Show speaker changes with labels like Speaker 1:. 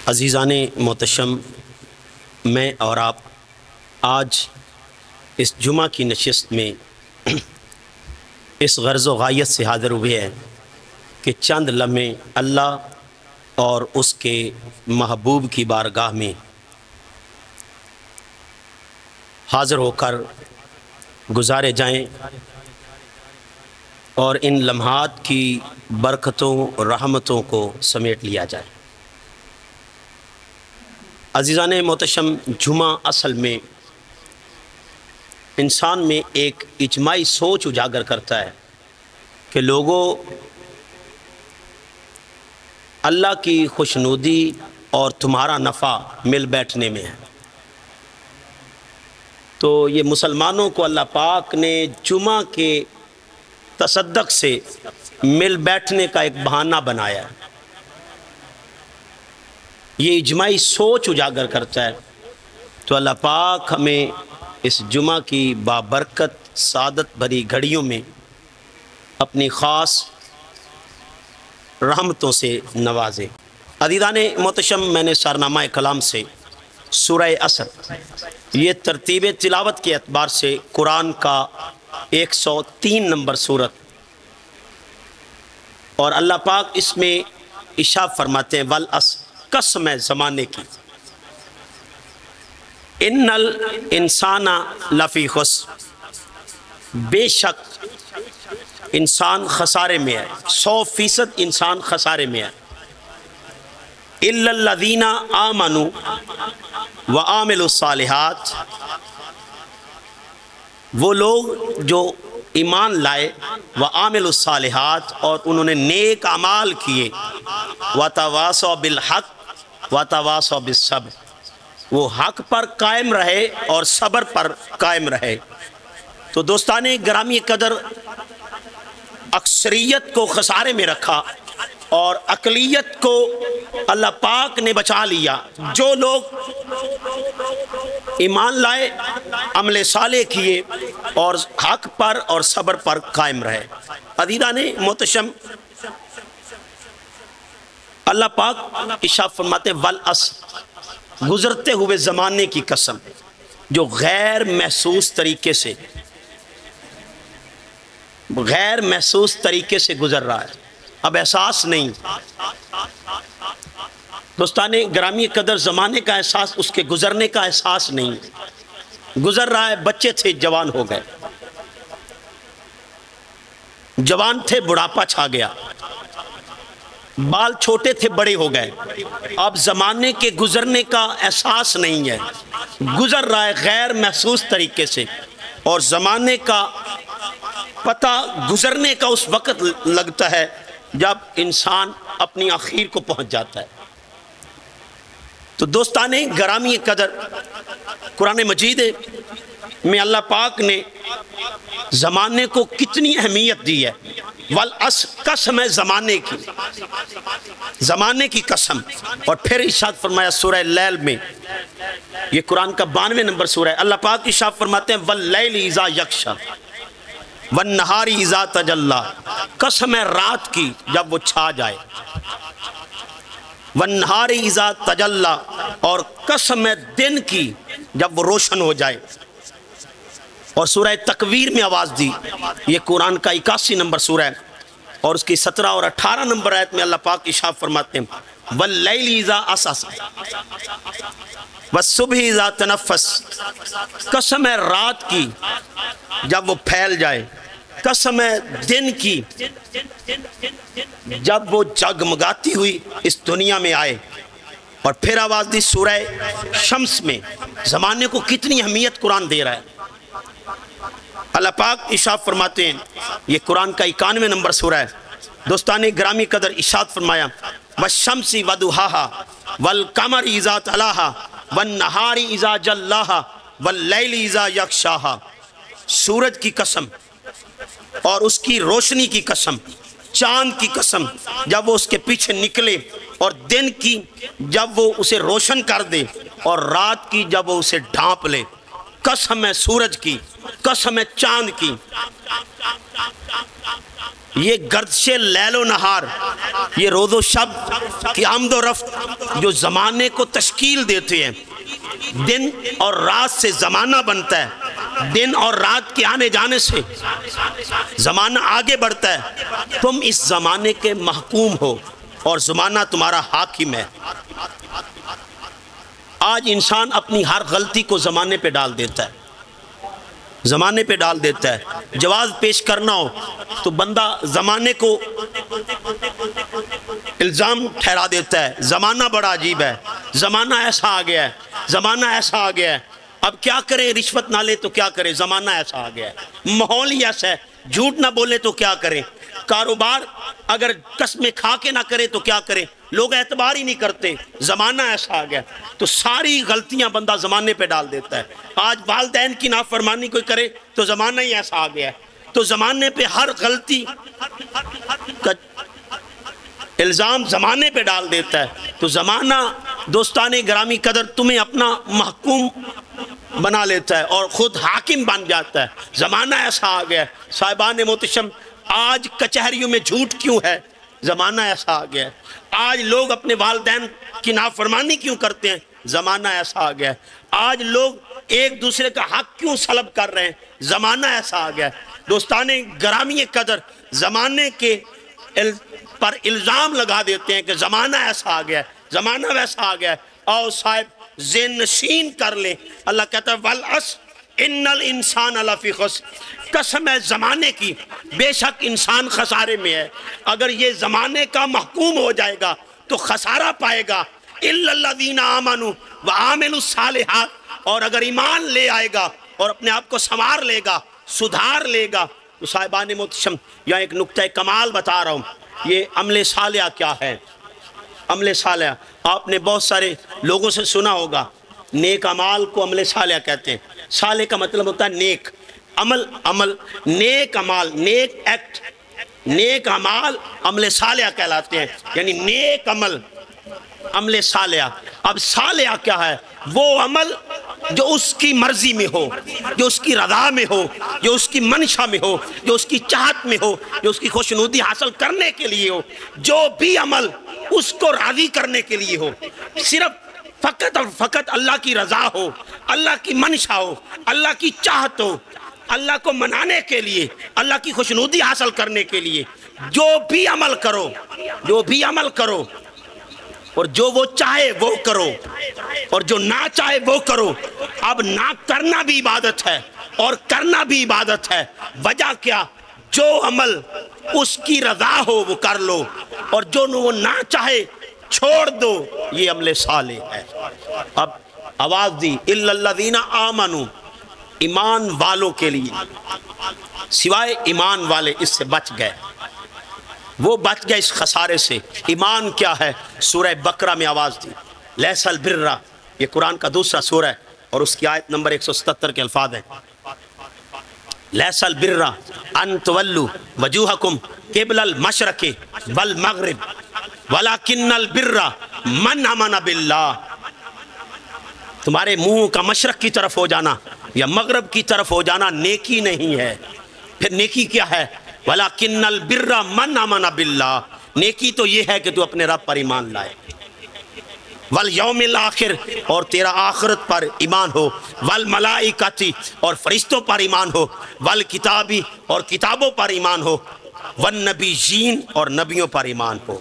Speaker 1: عزیزان محتشم، میں اور آپ آج اس جمعہ کی نشست میں اس غرض و غایت سے حاضر ہوئے ہیں کہ چند لمحے اللہ اور اس کے محبوب کی بارگاہ میں حاضر ہو کر گزارے جائیں اور ان لمحات کی برکتوں اور رحمتوں کو سمیٹ لیا جائے۔ عزیزان محتشم، جمعہ اصل میں انسان میں ایک اجتماعی سوچ اجاگر کرتا ہے کہ لوگوں اللہ کی خوشنودی اور تمہارا نفع مل بیٹھنے میں ہے۔ تو یہ مسلمانوں کو اللہ پاک نے جمعہ کے تصدق سے مل بیٹھنے کا ایک بہانہ بنایا ہے۔ یہ اجتماعی سوچ اجاگر کرتا ہے۔ تو اللہ پاک ہمیں اس جمعہ کی بابرکت سعادت بھری گھڑیوں میں اپنی خاص رحمتوں سے نوازے۔ عزیزان محتشم، میں نے سارنامہ کلام سے سورہ عصر، یہ ترتیب تلاوت کے اعتبار سے قرآن کا 103 نمبر سورت، اور اللہ پاک اس میں ارشاد فرماتے ہیں والعصر، قسم ہے زمانے کی، ان الانسان لفی خسر، بے شک انسان خسارے میں ہے، 100% انسان خسارے میں ہے، الا الذین آمنوا وعملوا الصالحات، وہ لوگ جو ایمان لائے، وعملوا الصالحات، اور انہوں نے نیک اعمال کیے، وتواصوا بالحق وتواصوا بالصبر، وہ حق پر قائم رہے اور صبر پر قائم رہے۔ تو دوستان گرامی قدر، اکثریت کو خسارے میں رکھا اور اقلیت کو اللہ پاک نے بچا لیا۔ جو لوگ ایمان لائے، عمل صالح کیے اور حق پر اور صبر پر قائم رہے۔ عزیزان محتشم، اللہ پاک ارشاد فرماتے ہیں والعصر، گزرتے ہوئے زمانے کی قسم، جو غیر محسوس طریقے سے گزر رہا ہے، اب احساس نہیں۔ دوستان گرامی قدر، زمانے کا احساس، اس کے گزرنے کا احساس نہیں گزر رہا ہے۔ بچے تھے جوان ہو گئے، جوان تھے بڑھاپا چھا گیا، بال چھوٹے تھے بڑے ہو گئے۔ اب زمانے کے گزرنے کا احساس نہیں ہے، گزر رہا ہے غیر محسوس طریقے سے، اور زمانے کا پتہ گزرنے کا اس وقت لگتا ہے جب انسان اپنی آخر کو پہنچ جاتا ہے۔ تو دوستان گرامی قدر، قرآن مجید میں اللہ پاک نے زمانے کو کتنی اہمیت دی ہے۔ والعصر، قسم ہے زمانے کی قسم، اور پھر ارشاد فرمایا سورہ لیل میں، یہ قرآن کا 92 نمبر سورہ ہے، اللہ پاک ارشاد فرماتے ہیں واللیل اذا یغشی والنہار اذا تجلی، قسم ہے رات کی جب وہ چھا جائے، والنہار اذا تجلی، اور قسم ہے دن کی جب وہ روشن ہو جائے۔ اور سورہ تکویر میں آواز دی، یہ قرآن کا 81 نمبر سورہ ہے، اور اس کی 17 اور 18 نمبر آیت میں اللہ پاک ارشاد فرماتے ہیں واللیل اذا عسعس والصبح اذا تنفس، قسم ہے رات کی جب وہ پھیل جائے، قسم ہے دن کی جب وہ جگمگاتی ہوئی اس دنیا میں آئے۔ اور پھر آواز دی سورہ شمس میں، زمانے کو کتنی اہمیت قرآن دے رہا ہے۔ اللہ پاک ارشاد فرماتے ہیں، یہ قرآن کا 91 نمبر سورہ ہے، دوستان گرامی قدر ارشاد فرمایا والشمس وضحاها والقمر اذا تلاها والنہار اذا جلاها واللیل اذا یغشاها، سورج کی قسم اور اس کی روشنی کی قسم، چاند کی قسم جب وہ اس کے پیچھے نکلے، اور دن کی جب وہ اسے روشن کر دے، اور رات کی جب وہ اسے ڈھانپ لے، قسم ہے سورج کی، قسم ہے چاند کی۔ یہ گردش لیل و نہار، یہ روز و شب کی آمد و رفت جو زمانے کو تشکیل دیتے ہیں، دن اور رات سے زمانہ بنتا ہے، دن اور رات کے آنے جانے سے زمانہ آگے بڑھتا ہے، تم اس زمانے کے محکوم ہو اور زمانہ تمہارا حاکم ہے۔ آج انسان اپنی ہر غلطی کو زمانے پہ ڈال دیتا ہے، زمانے پہ ڈال دیتا ہے۔ جواز پیش کرنا ہو تو بندہ زمانے کو الزام ٹھہرا دیتا ہے، زمانہ بڑا عجیب ہے، زمانہ ایسا آ گیا ہے، زمانہ ایسا آ گیا ہے، اب کیا کرے، رشوت نہ لے تو کیا کرے، زمانہ ایسا آ گیا ہے، ماحول ہی ایسا ہے، جھوٹ نہ بولے تو کیا کرے، کاروبار اگر قسمیں کھا کے نہ کرے تو کیا کرے، لوگ اعتبار ہی نہیں کرتے، زمانہ ایسا آ گیا۔ تو ساری غلطیاں بندہ زمانے پہ ڈال دیتا ہے۔ آج والدین کی نافرمانی کوئی کرے تو زمانہ ہی ایسا آ گیا ہے، تو زمانے پہ ہر غلطی کا الزام زمانے پہ ڈال دیتا ہے۔ تو زمانہ دوستان گرامی قدر تمہیں اپنا محکوم بنا لیتا ہے اور خود حاکم بن جاتا ہے، زمانہ ایسا آ گیا ہے۔ صاحبان محتشم، آج کچہریوں میں جھوٹ کیوں ہے، زمانہ ایسا آ گیا ہے۔ آج لوگ اپنے والدین کی نافرمانی کیوں کرتے ہیں، زمانہ ایسا آ گیا ہے۔ آج لوگ ایک دوسرے کا حق کیوں سلب کر رہے ہیں، زمانہ ایسا آ گیا ہے۔ دوستان گرامی قدر زمانے کے پر الزام لگا دیتے ہیں کہ زمانہ ایسا آ گیا ہے، زمانہ ویسا آ گیا ہے۔ آؤ صاحب ذہن نشین کر لیں، اللہ کہتا ہے وَالْعَصْرِ إِنَّ الْإِنسَانَ لَفِي خُسْرٍ، قسم ہے زمانے کی، بے شک انسان خسارے میں ہے۔ اگر یہ زمانے کا محکوم ہو جائے گا تو خسارہ پائے گا، إِلَّا الَّذِينَ آمَنُوا وَعَامِلُوا الصَّالِحَاتِ، اور اگر ایمان لے آئے گا اور اپنے آپ کو سنوار لے گا، سدھار لے گا۔ تو صاحبان محتشم، یہاں ایک نقطہ کمال بتا رہا ہوں، یہ عمل صالحہ کیا ہے۔ عمل صالحہ آپ نے بہت سارے لوگوں سے سنا ہوگا، نیک اعمال کو عمل صالحہ کہتے ہیں۔ صالح کا مطلب ہوتا ہے نیک، عمل نیک اعمال، نیک ایکٹ، نیک اعمال عمل صالحہ کہلاتے ہیں، یعنی نیک عمل صالحہ۔ اب صالحہ کیا ہے؟ وہ عمل جو اس کی مرضی میں ہو، جو اس کی رضا میں ہو، جو اس کی منشا میں ہو، جو اس کی چاہت میں ہو، جو اس کی خوشنودی حاصل کرنے کے لیے ہو، جو بھی عمل اس کو راضی کرنے کے لیے ہو، صرف فقط اور فقط اللہ کی رضا ہو، اللہ کی منشا ہو، اللہ کی چاہت ہو، اللہ کو منانے کے لیے، اللہ کی خوشنودی حاصل کرنے کے لیے جو بھی عمل کرو، جو بھی عمل کرو، اور جو وہ چاہے وہ کرو اور جو نہ چاہے وہ کرو۔ اب نہ کرنا بھی عبادت ہے اور کرنا بھی عبادت ہے۔ وجہ کیا؟ جو عمل اس کی رضا ہو وہ کر لو، اور جو وہ نہ چاہے چھوڑ دو، یہ عمل صالح ہے۔ اب آواز دی اِلَّا الَّذِينَ آمَنُوا، ایمان والوں کے لیے، سوائے ایمان والے اس سے بچ گئے، وہ بچ گئے اس خسارے سے۔ ایمان کیا ہے؟ سورہ بقرہ میں آواز دی لیس البر، یہ قرآن کا دوسرا سورہ ہے اور اس کی آیت نمبر 177 کے الفاظ ہیں، لیس البر ان تولوا وجوہکم قبل المشرق والمغرب ولکن البر من آمن باللہ، تمہارے منہ کا مشرق کی طرف ہو جانا یا مغرب کی طرف ہو جانا نیکی نہیں ہے۔ پھر نیکی کیا ہے؟ وَلَكِنَّ الْبِرَّ مَنْ آمَنَ بِاللَّهِ، نیکی تو یہ ہے کہ تو اپنے رب پر ایمان لائے، وَالْيَوْمِ الْآخِرِ، اور تیرا آخرت پر ایمان ہو، وَالْمَلَائِكَةِ، اور فرشتوں پر ایمان ہو، وَالْكِتَابِ، اور کتابوں پر ایمان ہو، وَالنَّبِيِّينَ، اور نبیوں پر ایمان ہو۔